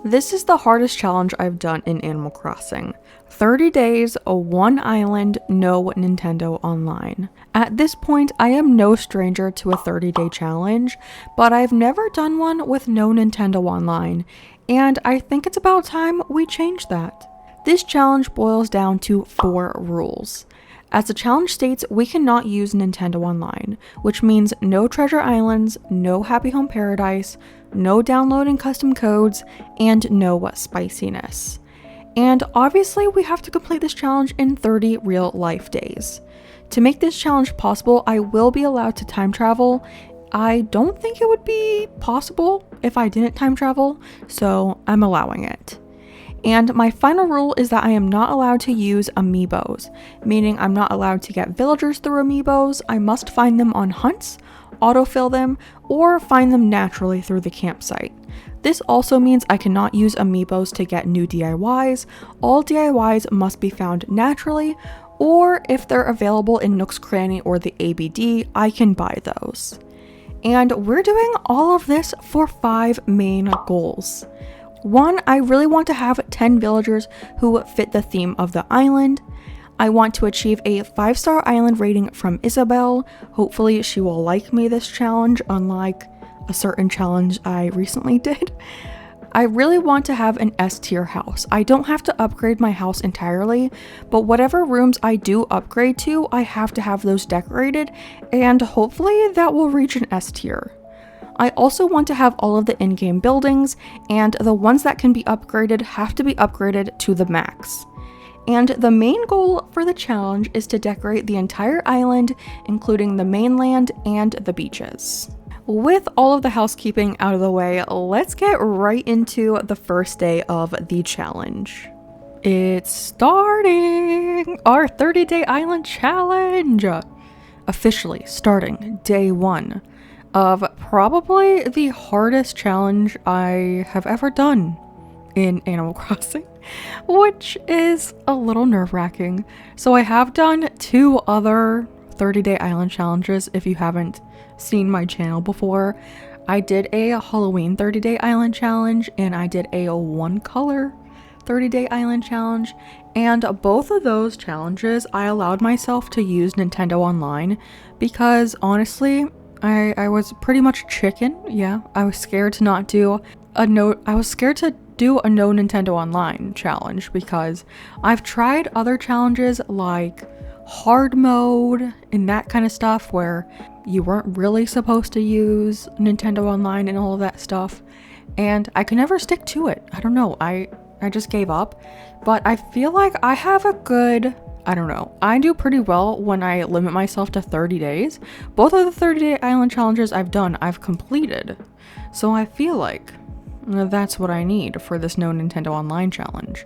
This is the hardest challenge I've done in Animal Crossing. 30 days, one island, no Nintendo Online. At this point, I am no stranger to a 30-day challenge, but I've never done one with no Nintendo Online, and I think it's about time we change that. This challenge boils down to 4 rules. As the challenge states, we cannot use Nintendo Online, which means no treasure islands, no Happy Home Paradise, no downloading custom codes, and no spiciness. And obviously, we have to complete this challenge in 30 real life days. To make this challenge possible, I will be allowed to time travel. I don't think it would be possible if I didn't time travel, so I'm allowing it. And my final rule is that I am not allowed to use Amiibos, meaning I'm not allowed to get villagers through Amiibos. I must find them on hunts, autofill them, or find them naturally through the campsite. This also means I cannot use Amiibos to get new DIYs. All DIYs must be found naturally, or if they're available in Nook's Cranny or the ABD, I can buy those. And we're doing all of this for 5 main goals. 1, I really want to have 10 villagers who fit the theme of the island. I want to achieve a 5-star island rating from Isabel. Hopefully she will like me this challenge, unlike a certain challenge I recently did. I really want to have an S-tier house. I don't have to upgrade my house entirely, but whatever rooms I do upgrade to, I have to have those decorated, and hopefully that will reach an S-tier. I also want to have all of the in-game buildings, and the ones that can be upgraded have to be upgraded to the max. And the main goal for the challenge is to decorate the entire island, including the mainland and the beaches. With all of the housekeeping out of the way, let's get right into the first day of the challenge. It's starting! Our 30-day island challenge! Officially starting day 1. Of probably the hardest challenge I have ever done in Animal Crossing, which is a little nerve-wracking. So I have done 2 other 30-day island challenges if you haven't seen my channel before. I did a Halloween 30-day island challenge and I did a 1-color 30-day island challenge, and both of those challenges I allowed myself to use Nintendo Online because honestly, I was pretty much chicken. Yeah, I was scared to not do a no Nintendo Online challenge because I've tried other challenges like hard mode and that kind of stuff where you weren't really supposed to use Nintendo Online and all of that stuff, and I could never stick to it. I don't know, I just gave up. But I feel like I have a good, I don't know, I do pretty well when I limit myself to 30 days. Both of the 30-day island challenges I've done, I've completed. So I feel like that's what I need for this no Nintendo Online challenge.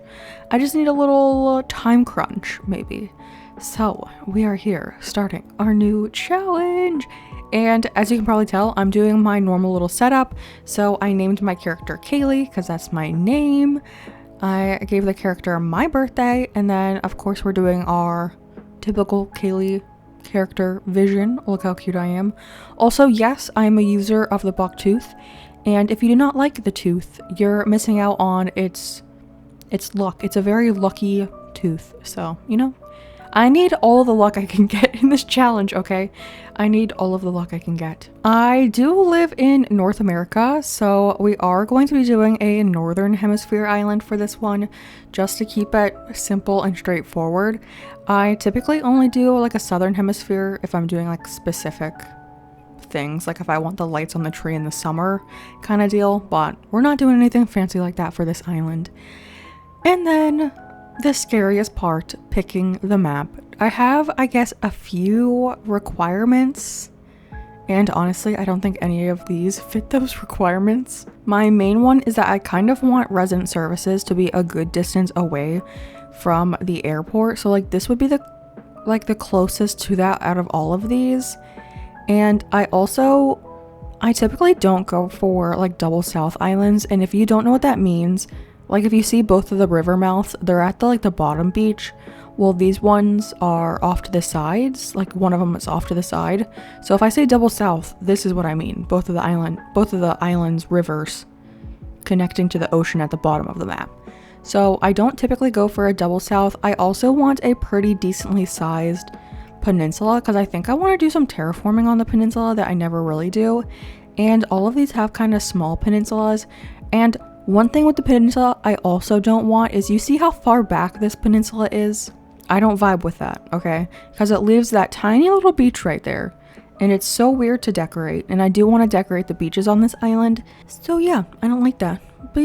I just need a little time crunch, maybe. So we are here, starting our new challenge. And as you can probably tell, I'm doing my normal little setup. So I named my character Kaylee because that's my name. I gave the character my birthday, and then of course we're doing our typical Kaylee character vision. Look how cute I am. Also, yes, I am a user of the buck tooth, and if you do not like the tooth, you're missing out on its luck. It's a very lucky tooth, so you know, I need all the luck I can get in this challenge, okay? I need all of the luck I can get. I do live in North America, so we are going to be doing a Northern Hemisphere island for this one, just to keep it simple and straightforward. I typically only do like a Southern Hemisphere if I'm doing like specific things, like if I want the lights on the tree in the summer kind of deal, but we're not doing anything fancy like that for this island. And then the scariest part, picking the map. I have, I guess, a few requirements, and honestly, I don't think any of these fit those requirements. My main one is that I kind of want resident services to be a good distance away from the airport, so like this would be the closest to that out of all of these. And I typically don't go for like double south islands, and if you don't know what that means, like if you see both of the river mouths, they're at the bottom beach. Well, these ones are off to the sides, like one of them is off to the side. So if I say double south, this is what I mean. Both of the islands, rivers connecting to the ocean at the bottom of the map. So I don't typically go for a double south. I also want a pretty decently sized peninsula because I think I want to do some terraforming on the peninsula that I never really do. And all of these have kind of small peninsulas. And one thing with the peninsula I also don't want is, you see how far back this peninsula is? I don't vibe with that, okay? Because it leaves that tiny little beach right there. And it's so weird to decorate. And I do want to decorate the beaches on this island. So yeah, I don't like that. But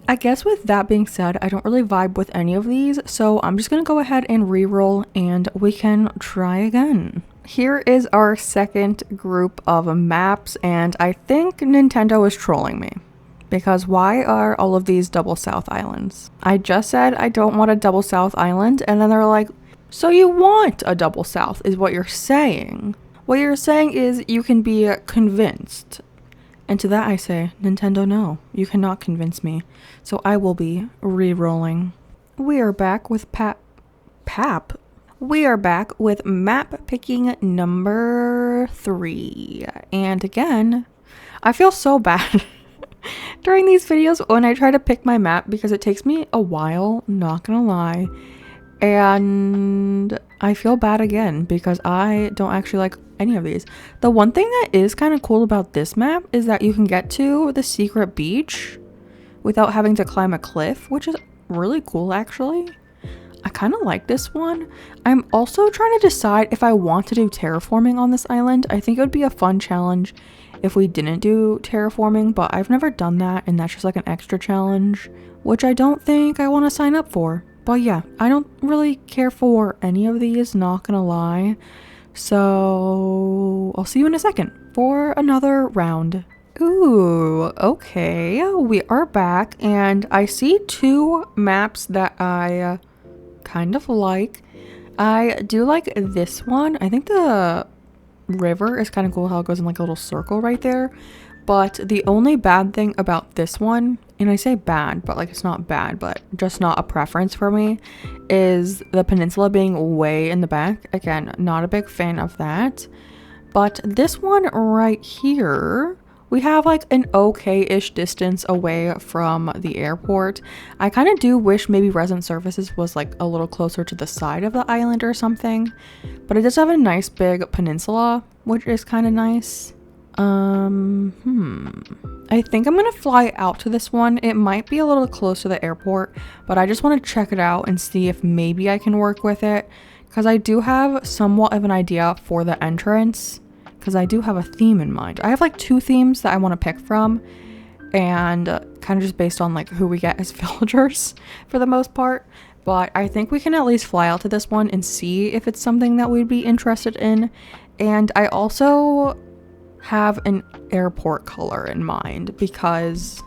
I guess with that being said, I don't really vibe with any of these. So I'm just going to go ahead and re-roll and we can try again. Here is our second group of maps. And I think Nintendo is trolling me. Because why are all of these double south islands? I just said I don't want a double south island. And then they're like, so you want a double south is what you're saying. What you're saying is you can be convinced. And to that I say, Nintendo, no, you cannot convince me. So I will be re-rolling. We are back with We are back with map picking number 3. And again, I feel so bad during these videos when I try to pick my map because it takes me a while, not gonna lie. And I feel bad again because I don't actually like any of these. The one thing that is kind of cool about this map is that you can get to the secret beach without having to climb a cliff, which is really cool actually. I kind of like this one. I'm also trying to decide if I want to do terraforming on this island. I think it would be a fun challenge if we didn't do terraforming, but I've never done that and that's just like an extra challenge, which I don't think I want to sign up for. But yeah, I don't really care for any of these, not gonna lie. So I'll see you in a second for another round. Ooh, okay, we are back and I see 2 maps that I kind of like. I do like this one. I think the river is kind of cool how it goes in like a little circle right there. But the only bad thing about this one, and I say bad, but like it's not bad, but just not a preference for me, is the peninsula being way in the back. Again, not a big fan of that. But this one right here, we have like an okay-ish distance away from the airport. I kind of do wish maybe Resident Services was like a little closer to the side of the island or something. But it does have a nice big peninsula, which is kind of nice. I think I'm gonna fly out to this one. It might be a little close to the airport, but I just want to check it out and see if maybe I can work with it, because I do have somewhat of an idea for the entrance, because I do have a theme in mind. I have like 2 themes that I want to pick from, and kind of just based on like who we get as villagers for the most part. But I think we can at least fly out to this one and see if it's something that we'd be interested in. And I also have an airport color in mind because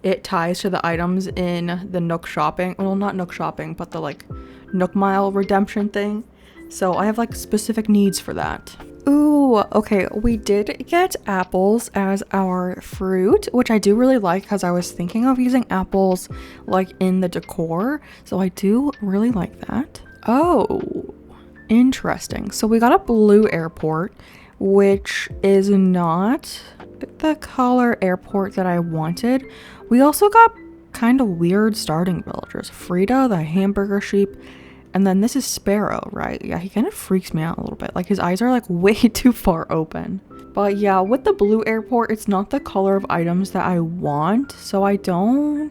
it ties to the items in the Nook shopping, well, not Nook shopping, but the like Nook Mile redemption thing. So I have like specific needs for that. Ooh, okay, we did get apples as our fruit, which I do really like because I was thinking of using apples like in the decor. So I do really like that. Oh, interesting. So we got a blue airport, which is not the color airport that I wanted. We also got kind of weird starting villagers. Frida, the hamburger sheep, and then this is Sparrow, right? Yeah, he kind of freaks me out a little bit. Like his eyes are like way too far open. But yeah, with the blue airport, it's not the color of items that I want. So I don't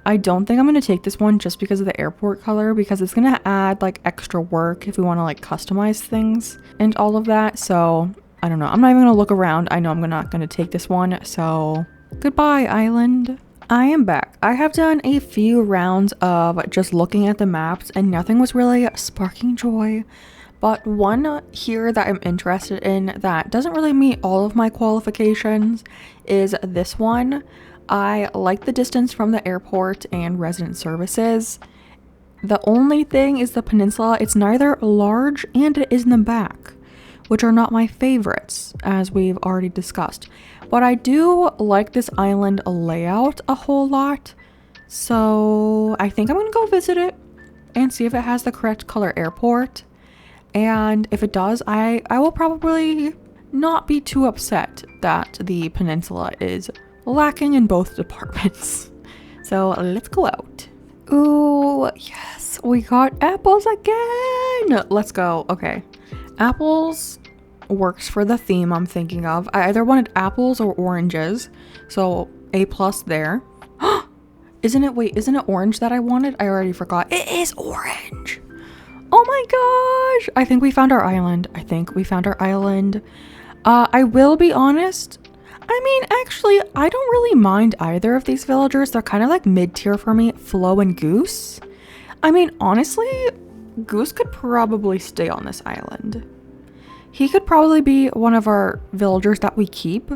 think I'm gonna take this one just because of the airport color, because it's gonna add like extra work if we want to like customize things and all of that. So I don't know. I'm not even gonna look around. I know I'm not gonna take this one. So goodbye, island. I am back. I have done a few rounds of just looking at the maps and nothing was really sparking joy. But one here that I'm interested in that doesn't really meet all of my qualifications is this one. I like the distance from the airport and Resident Services. The only thing is the peninsula. It's neither large and it is in the back, which are not my favorites, as we've already discussed. But I do like this island layout a whole lot, so I think I'm gonna go visit it and see if it has the correct color airport. And if it does, I will probably not be too upset that the peninsula is lacking in both departments. So let's go out. Ooh, yes, we got apples again. Let's go. Okay, apples works for the theme I'm thinking of. I either wanted apples or oranges, so A+ there. Isn't it orange that I wanted? I already forgot. It is orange. Oh my gosh, I think we found our island. I will be honest, I mean, actually, I don't really mind either of these villagers. They're kind of like mid-tier for me, Flo and Goose. I mean, honestly, Goose could probably stay on this island. He could probably be one of our villagers that we keep,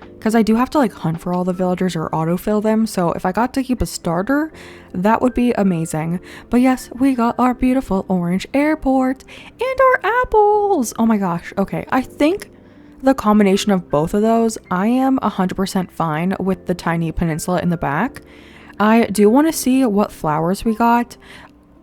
because I do have to like hunt for all the villagers or autofill them. So if I got to keep a starter, that would be amazing. But yes, we got our beautiful orange airport and our apples. Oh my gosh. Okay, I think the combination of both of those, I am 100% fine with the tiny peninsula in the back. I do want to see what flowers we got.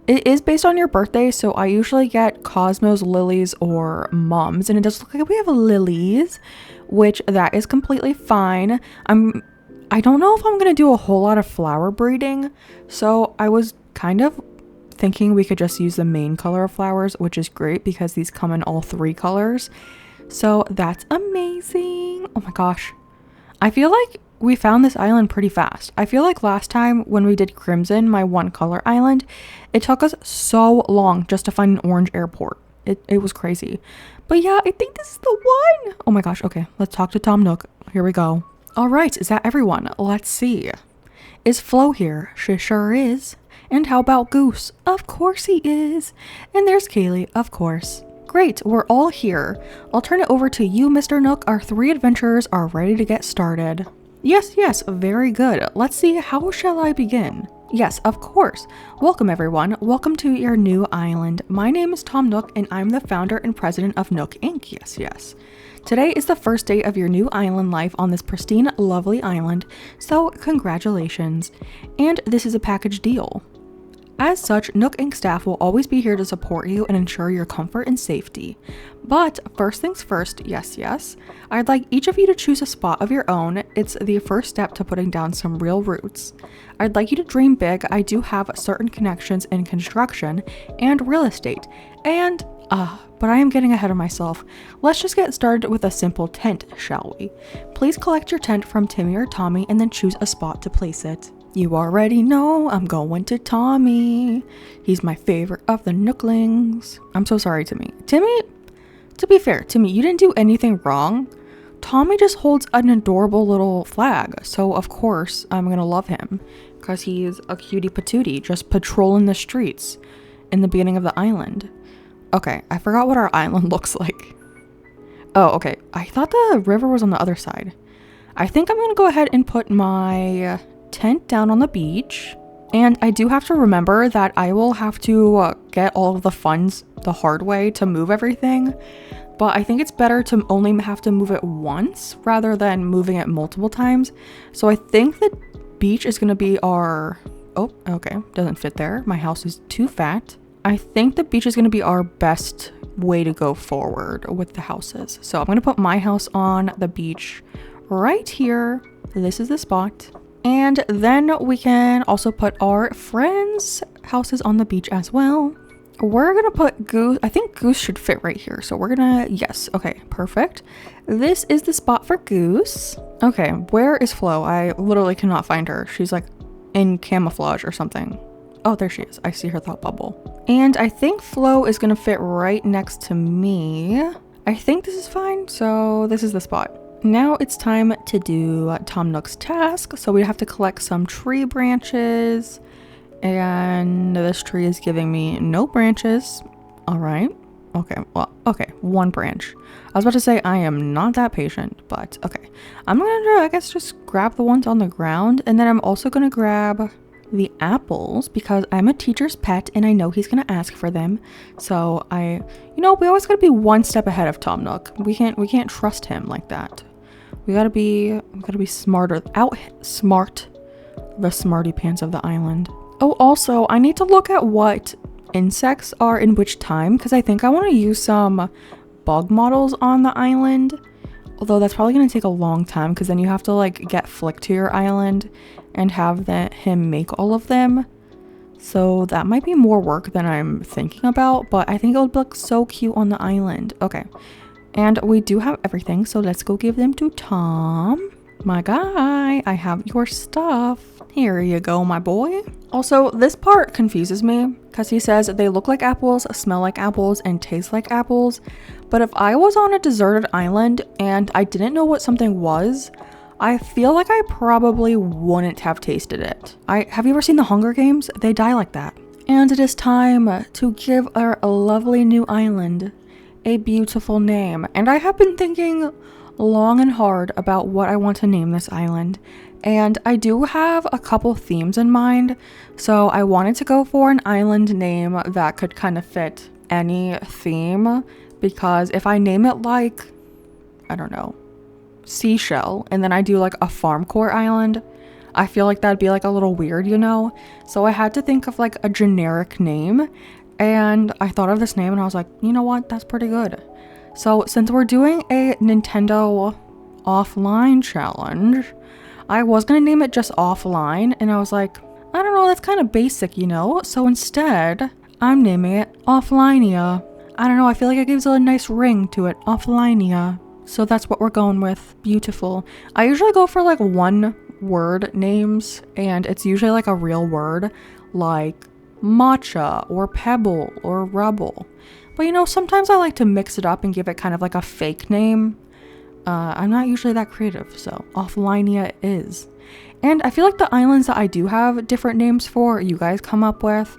It is based on your birthday, so I usually get cosmos, lilies, or mums, and it does look like we have lilies, which that is completely fine. I don't know if I'm gonna do a whole lot of flower breeding, so I was kind of thinking we could just use the main color of flowers, which is great because these come in all 3 colors. So that's amazing. Oh my gosh. I feel like we found this island pretty fast. I feel like last time when we did Crimson, my 1 color island, it took us so long just to find an orange airport. It was crazy. But yeah, I think this is the one. Oh my gosh. Okay, let's talk to Tom Nook. Here we go. All right, is that everyone? Let's see. Is Flo here? She sure is. And how about Goose? Of course he is. And there's Kaylee, of course. Great, we're all here. I'll turn it over to you, Mr. Nook. Our 3 adventurers are ready to get started. Yes, very good. Let's see, how shall I begin? Yes, of course. Welcome everyone. Welcome to your new island. My name is Tom Nook and I'm the founder and president of Nook Inc. Yes. Today is the first day of your new island life on this pristine, lovely island, so congratulations. And this is a package deal. As such, Nook Inc. staff will always be here to support you and ensure your comfort and safety. But first things first, yes, I'd like each of you to choose a spot of your own. It's the first step to putting down some real roots. I'd like you to dream big. I do have certain connections in construction and real estate. And, but I am getting ahead of myself. Let's just get started with a simple tent, shall we? Please collect your tent from Timmy or Tommy and then choose a spot to place it. You already know I'm going to Tommy. He's my favorite of the Nooklings. I'm so sorry, Timmy. Timmy, to be fair, Timmy, you didn't do anything wrong. Tommy just holds an adorable little flag. So of course I'm going to love him because he's a cutie patootie just patrolling the streets in the beginning of the island. Okay, I forgot what our island looks like. Oh, okay. I thought the river was on the other side. I think I'm going to go ahead and put my tent down on the beach, and I do have to remember that I will have to get all of the funds the hard way to move everything, but I think it's better to only have to move it once rather than moving it multiple times. So I think the beach is going to be our doesn't fit there. My house is too fat. I think the beach is going to be our best way to go forward with the houses. So I'm going to put my house on the beach right here. This is the spot. And then we can also put our friends' houses on the beach as well. We're gonna put Goose. I think Goose should fit right here. So we're gonna, yes, okay, perfect. This is the spot for Goose. Okay, where is Flo? I literally cannot find her. She's like in camouflage or something. Oh, there she is. I see her thought bubble. And I think Flo is gonna fit right next to me. I think this is fine. So this is the spot. Now it's time to do Tom Nook's task. So we have to collect some tree branches, and this tree is giving me no branches. All right. Okay. Well, okay. 1 branch. I was about to say I am not that patient, but okay. I'm gonna, I guess, just grab the ones on the ground, and then I'm also gonna grab the apples because I'm a teacher's pet and I know he's gonna ask for them. So we always gotta be 1 step ahead of Tom Nook. We can't trust him like that. We gotta be smarter. Outsmart the smarty pants of the island. Oh, also, I need to look at what insects are in which time because I think I want to use some bug models on the island. Although that's probably going to take a long time because then you have to like get Flick to your island and have him make all of them. So that might be more work than I'm thinking about, but I think it would look so cute on the island. Okay, and we do have everything, so let's go give them to Tom. My guy, I have your stuff. Here you go, my boy. Also, this part confuses me because he says they look like apples, smell like apples, and taste like apples. But if I was on a deserted island and I didn't know what something was, I feel like I probably wouldn't have tasted it. Have you ever seen the Hunger Games? They die like that. And it is time to give our lovely new island a beautiful name. And I have been thinking long and hard about what I want to name this island. And I do have a couple themes in mind. So I wanted to go for an island name that could kind of fit any theme. Because if I name it like, I don't know, Seashell, and then I do like a farm core island, I feel like that'd be like a little weird, you know? So I had to think of like a generic name, and I thought of this name and I was like, you know what, that's pretty good. So since we're doing a Nintendo offline challenge, I was gonna name it just offline, and I was like, I don't know, that's kind of basic, you know? So instead, I'm naming it Offlinea. I don't know, I feel like it gives a nice ring to it, Offlinea. So that's what we're going with. Beautiful. I usually go for like one word names, and it's usually like a real word, like matcha or pebble or rubble. But you know, sometimes I like to mix it up and give it kind of like a fake name. I'm not usually that creative, so Offlinea is. And I feel like the islands that I do have different names for, you guys come up with.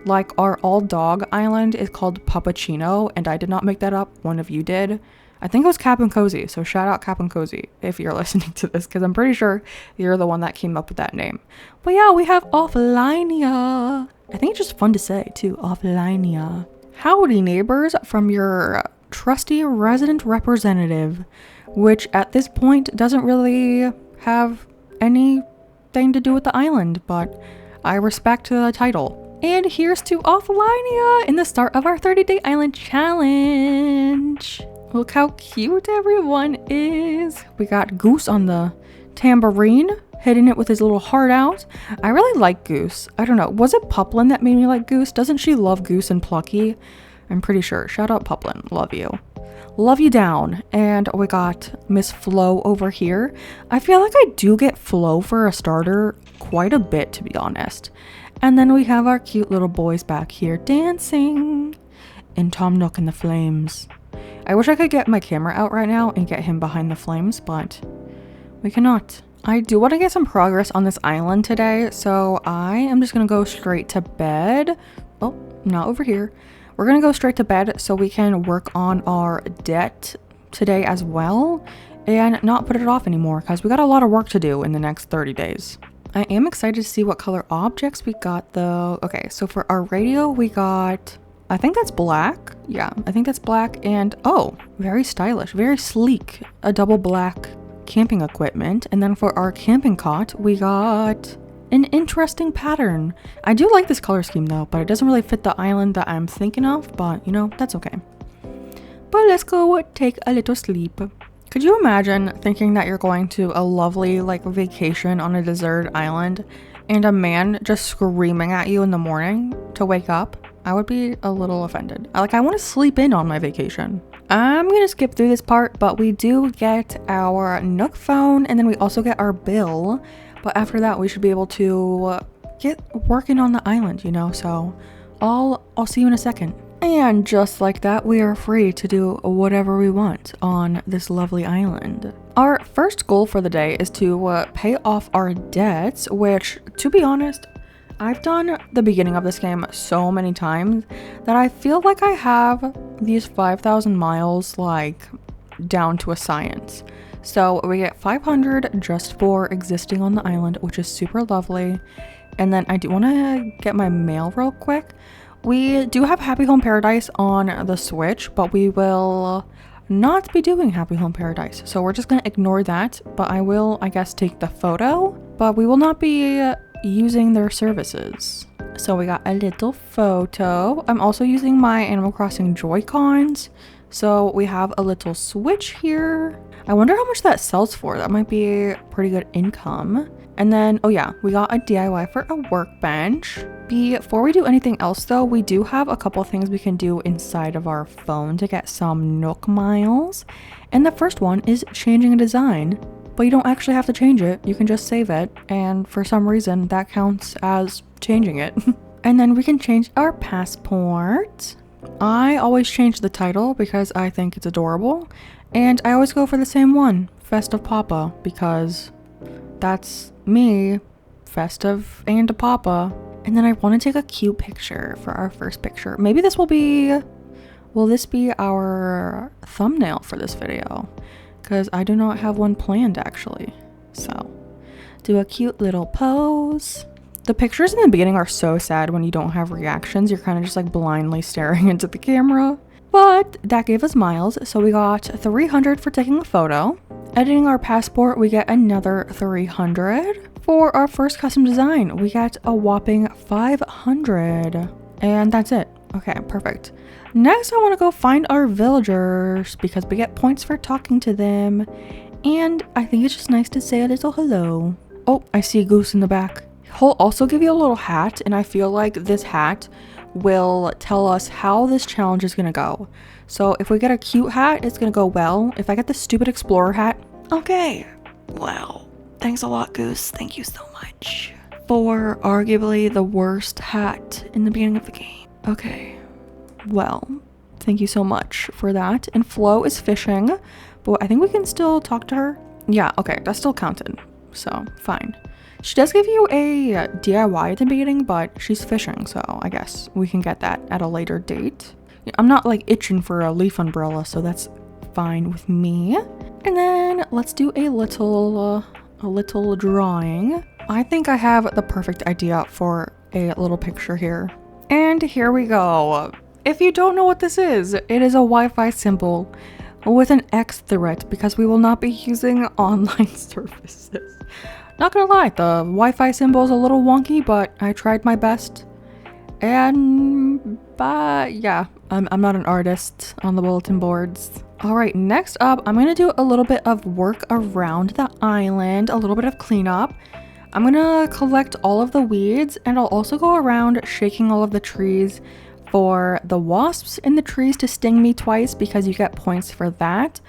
Like our all dog island is called Puppuccino, and I did not make that up, one of you did. I think it was Cap and Cozy, so shout out Cap and Cozy if you're listening to this, because I'm pretty sure you're the one that came up with that name. But yeah, we have Offlinea. I think it's just fun to say too, Offlinea. Howdy neighbors from your trusty resident representative, which at this point doesn't really have anything to do with the island, but I respect the title. And here's to Offlinea in the start of our 30-day island challenge. Look how cute everyone is. We got Goose on the tambourine, hitting it with his little heart out. I really like Goose. I don't know. Was it Puplin that made me like Goose? Doesn't she love Goose and Plucky? I'm pretty sure. Shout out Puplin. Love you. Love you down. And we got Miss Flo over here. I feel like I do get Flo for a starter quite a bit, to be honest. And then we have our cute little boys back here dancing. And Tom Nook in the flames. I wish I could get my camera out right now and get him behind the flames, but we cannot. I do want to get some progress on this island today, so I am just going to go straight to bed. Oh, not over here. We're going to go straight to bed so we can work on our debt today as well and not put it off anymore because we got a lot of work to do in the next 30 days. I am excited to see what color objects we got though. Okay, so for our radio, we got... I think that's black. Yeah, I think that's black. And oh, very stylish, very sleek. A double black camping equipment. And then for our camping cot, we got an interesting pattern. I do like this color scheme though, but it doesn't really fit the island that I'm thinking of. But you know, that's okay. But let's go take a little sleep. Could you imagine thinking that you're going to a lovely like vacation on a deserted island and a man just screaming at you in the morning to wake up? I would be a little offended. I want to sleep in on my vacation. I'm going to skip through this part, but we do get our Nook phone and then we also get our bill. But after that, we should be able to get working on the island, you know? So I'll see you in a second. And just like that, we are free to do whatever we want on this lovely island. Our first goal for the day is to pay off our debts, which, to be honest, I've done the beginning of this game so many times that I feel like I have these 5,000 miles like down to a science. So we get 500 just for existing on the island, which is super lovely. And then I do want to get my mail real quick. We do have Happy Home Paradise on the Switch, but we will not be doing Happy Home Paradise. So we're just going to ignore that, but I will, I guess, take the photo, but we will not be using their services. So we got a little photo. I'm also using my Animal Crossing Joy-Cons. So we have a little Switch here. I wonder how much that sells for. That might be pretty good income. And then, oh yeah, we got a DIY for a workbench. Before we do anything else though, we do have a couple things we can do inside of our phone to get some Nook miles. And the first one is changing a design. But you don't actually have to change it, you can just save it. And for some reason, that counts as changing it. And then we can change our passport. I always change the title because I think it's adorable. And I always go for the same one, Festive Papa, because that's me, festive and a papa. And then I want to take a cute picture for our first picture. Maybe this will this be our thumbnail for this video? Because I do not have one planned actually. So, do a cute little pose. The pictures in the beginning are so sad when you don't have reactions. You're kind of just like blindly staring into the camera. But that gave us miles, so we got 300 for taking a photo. Editing our passport, we get another 300. For our first custom design, we get a whopping 500. And that's it. Okay, perfect. Next, I want to go find our villagers because we get points for talking to them. And I think it's just nice to say a little hello. Oh, I see a goose in the back. He'll also give you a little hat, and I feel like this hat will tell us how this challenge is gonna go. So if we get a cute hat, it's gonna go well. If I get the stupid explorer hat, okay. Wow. Thanks a lot, Goose. Thank you so much. For arguably the worst hat in the beginning of the game. Okay. Well, thank you so much for that. And Flo is fishing, but I think we can still talk to her. Yeah, okay, that's still counted. So, fine. She does give you a DIY at the beginning, but she's fishing, so I guess we can get that at a later date. I'm not like itching for a leaf umbrella, so that's fine with me. And then let's do a little drawing. I think I have the perfect idea for a little picture here. And here we go. If you don't know what this is, it is a Wi-Fi symbol with an X through it because we will not be using online services. Not gonna lie, the Wi-Fi symbol is a little wonky, but I tried my best. And, yeah, I'm not an artist on the bulletin boards. All right, next up, I'm gonna do a little bit of work around the island, a little bit of cleanup. I'm gonna collect all of the weeds, and I'll also go around shaking all of the trees for the wasps in the trees to sting me twice because you get points for that.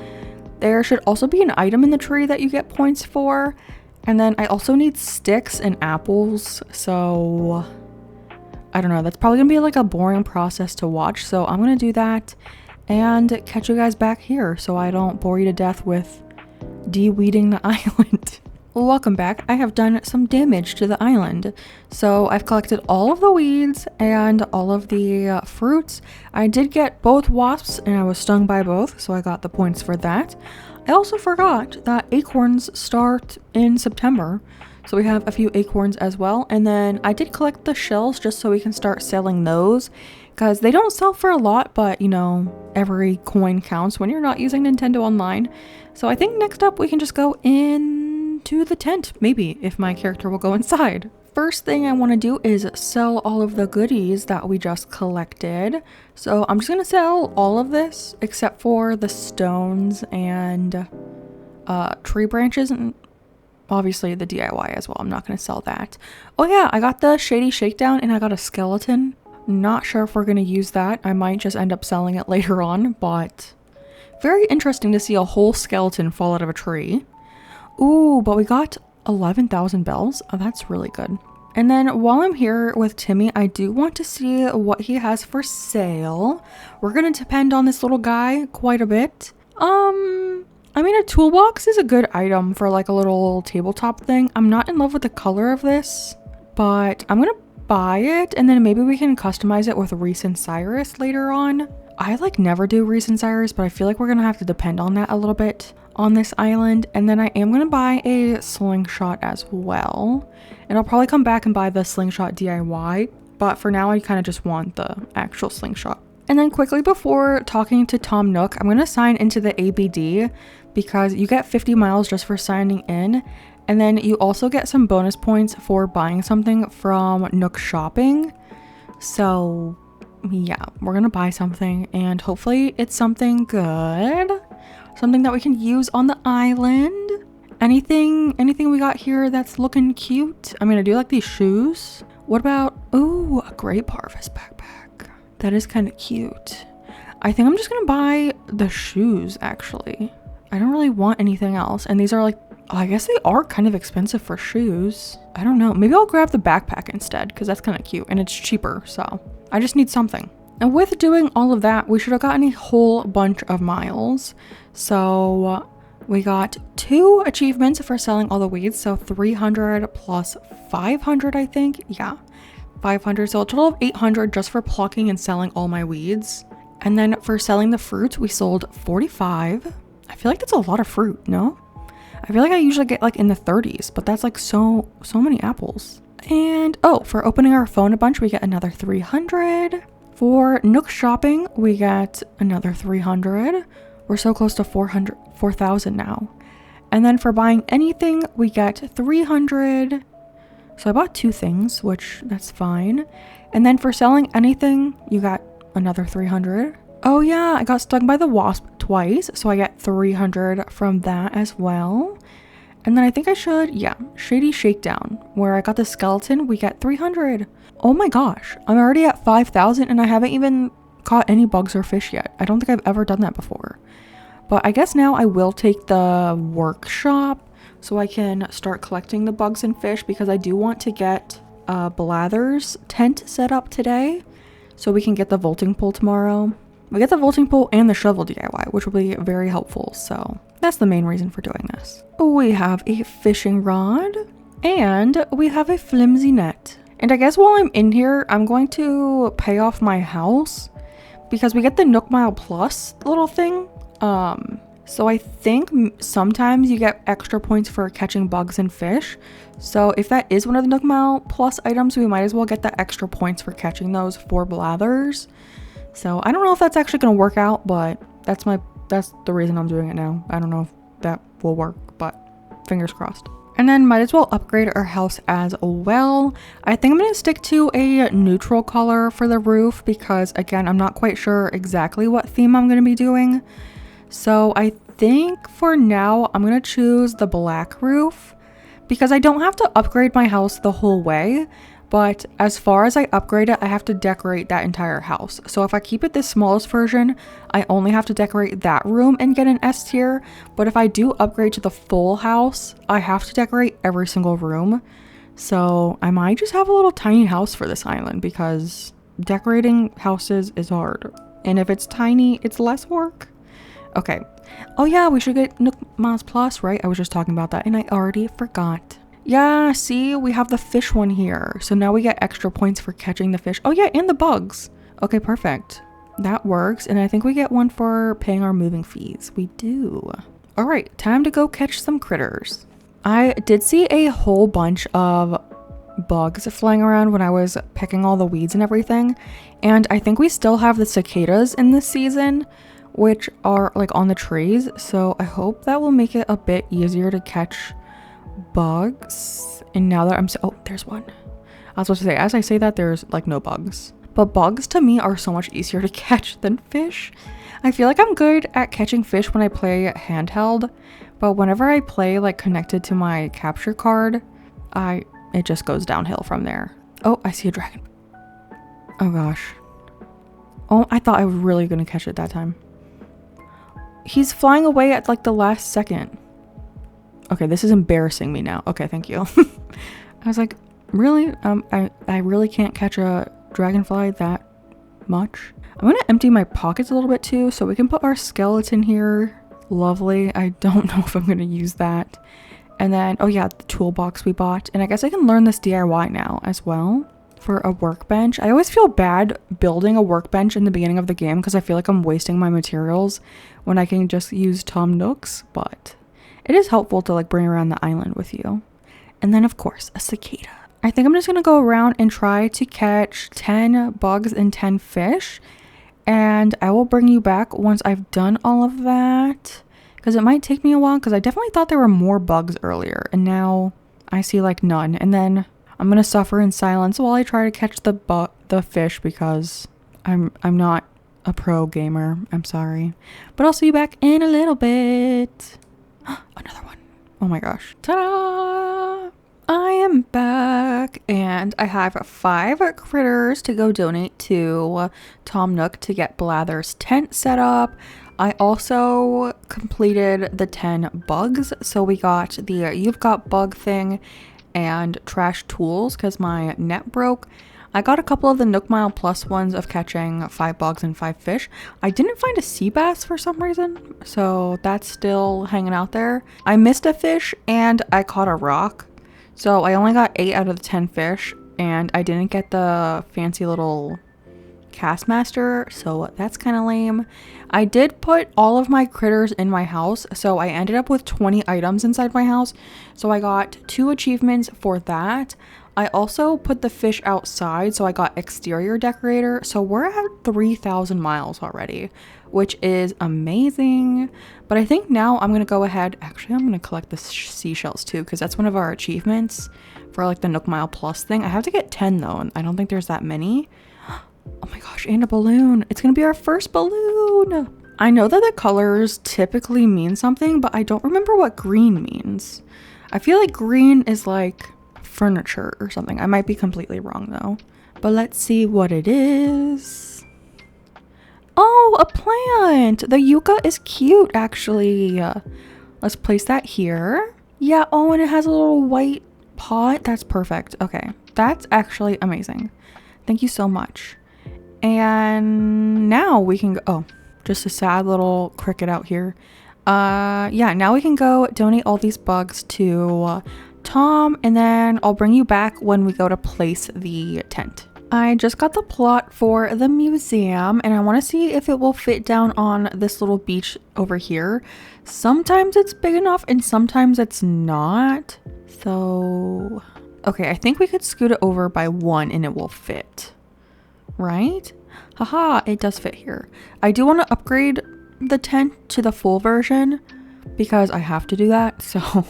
There should also be an item in the tree that you get points for. And then I also need sticks and apples, so I don't know, that's probably gonna be like a boring process to watch, so I'm gonna do that and catch you guys back here so I don't bore you to death with de-weeding the island. Welcome back. I have done some damage to the island. So I've collected all of the weeds and all of the fruits. I did get both wasps and I was stung by both, so I got the points for that. I also forgot that acorns start in September, so we have a few acorns as well. And then I did collect the shells just so we can start selling those because they don't sell for a lot, but you know, every coin counts when you're not using Nintendo Online. So I think next up we can just go into the tent, maybe, if my character will go inside. First thing I want to do is sell all of the goodies that we just collected. So I'm just going to sell all of this except for the stones and tree branches and obviously the DIY as well. I'm not going to sell that. Oh yeah, I got the Shady Shakedown and I got a skeleton. Not sure if we're going to use that. I might just end up selling it later on, but very interesting to see a whole skeleton fall out of a tree. Ooh, but we got 11,000 bells. Oh, that's really good. And then while I'm here with Timmy, I do want to see what he has for sale. We're going to depend on this little guy quite a bit. I mean, a toolbox is a good item for like a little tabletop thing. I'm not in love with the color of this, but I'm going to buy it and then maybe we can customize it with Reese and Cyrus later on. I like never do Reese and Cyrus, but I feel like we're going to have to depend on that a little bit on this island. And then I am going to buy a slingshot as well. And I'll probably come back and buy the slingshot DIY. But for now, I kind of just want the actual slingshot. And then quickly before talking to Tom Nook, I'm going to sign into the ABD because you get 50 miles just for signing in. And then you also get some bonus points for buying something from Nook Shopping. So yeah, we're going to buy something and hopefully it's something good. something that we can use on the island. Anything we got here that's looking cute? I mean, I do like these shoes. What about, ooh, a grape harvest backpack. That is kind of cute. I think I'm just gonna buy the shoes, actually. I don't really want anything else. And these are like, I guess they are kind of expensive for shoes. I don't know. Maybe I'll grab the backpack instead because that's kind of cute and it's cheaper. So I just need something. And with doing all of that, we should have gotten a whole bunch of miles. So we got 2 achievements for selling all the weeds. So 300 plus 500, I think. Yeah, 500. So a total of 800 just for plucking and selling all my weeds. And then for selling the fruit, we sold 45. I feel like that's a lot of fruit, no? I feel like I usually get like in the 30s, but that's like so many apples. And oh, for opening our phone a bunch, we get another 300. For Nook shopping, we get another 300. We're so close to 4,000 now. And then for buying anything, we get 300. So I bought 2 things, which that's fine. And then for selling anything, you got another 300. Oh yeah, I got stung by the wasp twice, so I get 300 from that as well. And then I think I should, yeah, Shady Shakedown, where I got the skeleton, we get 300. Oh my gosh, I'm already at 5,000 and I haven't even caught any bugs or fish yet. I don't think I've ever done that before. But I guess now I will take the workshop so I can start collecting the bugs and fish because I do want to get Blather's tent set up today so we can get the vaulting pole tomorrow. We get the vaulting pole and the shovel DIY, which will be very helpful. So that's the main reason for doing this. We have a fishing rod and we have a flimsy net. And I guess while I'm in here, I'm going to pay off my house because we get the Nook Mile Plus little thing. So I think sometimes you get extra points for catching bugs and fish. So if that is one of the Nook Mile Plus items, we might as well get the extra points for catching those 4 Blathers. So I don't know if that's actually going to work out, but that's the reason I'm doing it now. I don't know if that will work, but fingers crossed. And then might as well upgrade our house as well. I think I'm going to stick to a neutral color for the roof because again, I'm not quite sure exactly what theme I'm going to be doing. So I think for now, I'm going to choose the black roof because I don't have to upgrade my house the whole way. But as far as I upgrade it, I have to decorate that entire house. So if I keep it this smallest version, I only have to decorate that room and get an S tier. But if I do upgrade to the full house, I have to decorate every single room. So I might just have a little tiny house for this island because decorating houses is hard. And if it's tiny, it's less work. Okay. Oh yeah, we should get Nook Miles Plus, right? I was just talking about that and I already forgot. Yeah, see, we have the fish one here. So now we get extra points for catching the fish. Oh yeah, and the bugs. Okay, perfect. That works. And I think we get one for paying our moving fees. We do. All right, time to go catch some critters. I did see a whole bunch of bugs flying around when I was picking all the weeds and everything. And I think we still have the cicadas in this season, which are like on the trees. So I hope that will make it a bit easier to catch bugs. And now that I'm oh, there's one. I was supposed to say, as I say that, there's like no bugs. But bugs to me are so much easier to catch than fish. I feel like I'm good at catching fish when I play handheld, but whenever I play like connected to my capture card, it just goes downhill from there. Oh, I see a dragon. Oh gosh. Oh, I thought I was really gonna catch it that time. He's flying away at like the last second. Okay, this is embarrassing me now. Okay, thank you. I was like, really? I really can't catch a dragonfly that much. I'm gonna empty my pockets a little bit too, so we can put our skeleton here. Lovely. I don't know if I'm gonna use that. And then, oh yeah, the toolbox we bought. And I guess I can learn this DIY now as well. For a workbench. I always feel bad building a workbench in the beginning of the game because I feel like I'm wasting my materials when I can just use Tom Nook's, but it is helpful to like bring around the island with you. And then of course, a cicada. I think I'm just going to go around and try to catch 10 bugs and 10 fish. And I will bring you back once I've done all of that. Because it might take me a while because I definitely thought there were more bugs earlier. And now I see like none. And then I'm going to suffer in silence while I try to catch the fish because I'm not a pro gamer. I'm sorry. But I'll see you back in a little bit. Another one. Oh my gosh. Ta-da! I am back and I have 5 critters to go donate to Tom Nook to get Blather's tent set up. I also completed the 10 bugs. So we got the You've Got Bug thing and trash tools because my net broke. I got a couple of the Nook Mile Plus ones of catching 5 bugs and 5 fish. I didn't find a sea bass for some reason, so that's still hanging out there. I missed a fish and I caught a rock. So I only got 8 out of the 10 fish and I didn't get the fancy little cast master, so that's kind of lame. I did put all of my critters in my house, so I ended up with 20 items inside my house. So I got 2 achievements for that. I also put the fish outside, so I got exterior decorator. So we're at 3,000 miles already, which is amazing. But I think now I'm gonna go ahead, actually I'm gonna collect the seashells too, because that's one of our achievements for like the Nook Mile Plus thing. I have to get 10 though, and I don't think there's that many. Oh my gosh, and a balloon. It's gonna be our first balloon. I know that the colors typically mean something, but I don't remember what green means. I feel like green is like furniture or something. I might be completely wrong though. But let's see what it is. Oh, a plant. The yucca is cute actually. Let's place that here. Yeah, oh, and it has a little white pot. That's perfect. Okay, that's actually amazing. Thank you so much. And now we can go, oh, just a sad little cricket out here. Yeah, now we can go donate all these bugs to Tom, and then I'll bring you back when we go to place the tent. I just got the plot for the museum and I want to see if it will fit down on this little beach over here. Sometimes it's big enough and sometimes it's not. So, okay, I think we could scoot it over by 1 and it will fit. Right? Haha, it does fit here. I do want to upgrade the tent to the full version because I have to do that. So,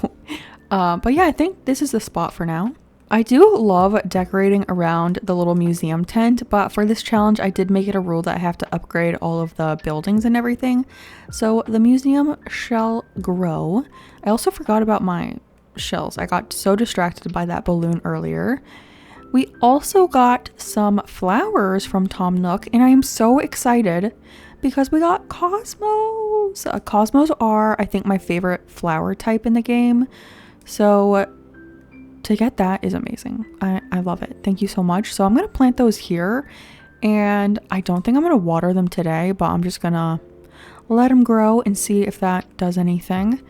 but yeah, I think this is the spot for now. I do love decorating around the little museum tent, but for this challenge, I did make it a rule that I have to upgrade all of the buildings and everything. So the museum shall grow. I also forgot about my shells. I got so distracted by that balloon earlier. We also got some flowers from Tom Nook, and I am so excited because we got cosmos. Cosmos are, I think, my favorite flower type in the game. So to get that is amazing. I love it. Thank you so much. So I'm going to plant those here, and I don't think I'm going to water them today, but I'm just going to let them grow and see if that does anything.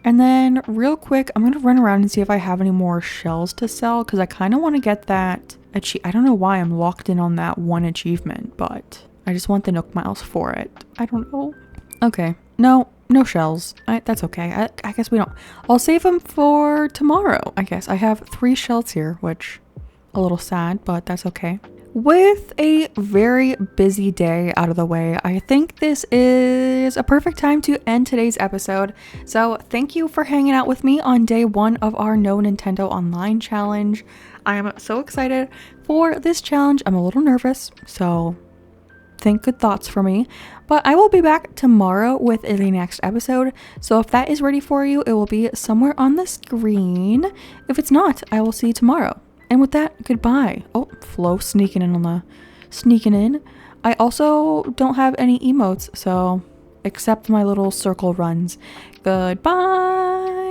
And then real quick, I'm going to run around and see if I have any more shells to sell because I kind of want to get that I don't know why I'm locked in on that one achievement, but I just want the Nook Miles for it. I don't know. Okay. No shells. That's okay. I guess we don't. I'll save them for tomorrow, I guess. I have 3 shells here, which a little sad, but that's okay. With a very busy day out of the way, I think this is a perfect time to end today's episode. So thank you for hanging out with me on day 1 of our No Nintendo Online challenge. I am so excited for this challenge. I'm a little nervous, so think good thoughts for me. But I will be back tomorrow with the next episode. So if that is ready for you, it will be somewhere on the screen. If it's not, I will see you tomorrow. And with that, goodbye. Oh, Flo sneaking in. I also don't have any emotes, so except my little circle runs. Goodbye.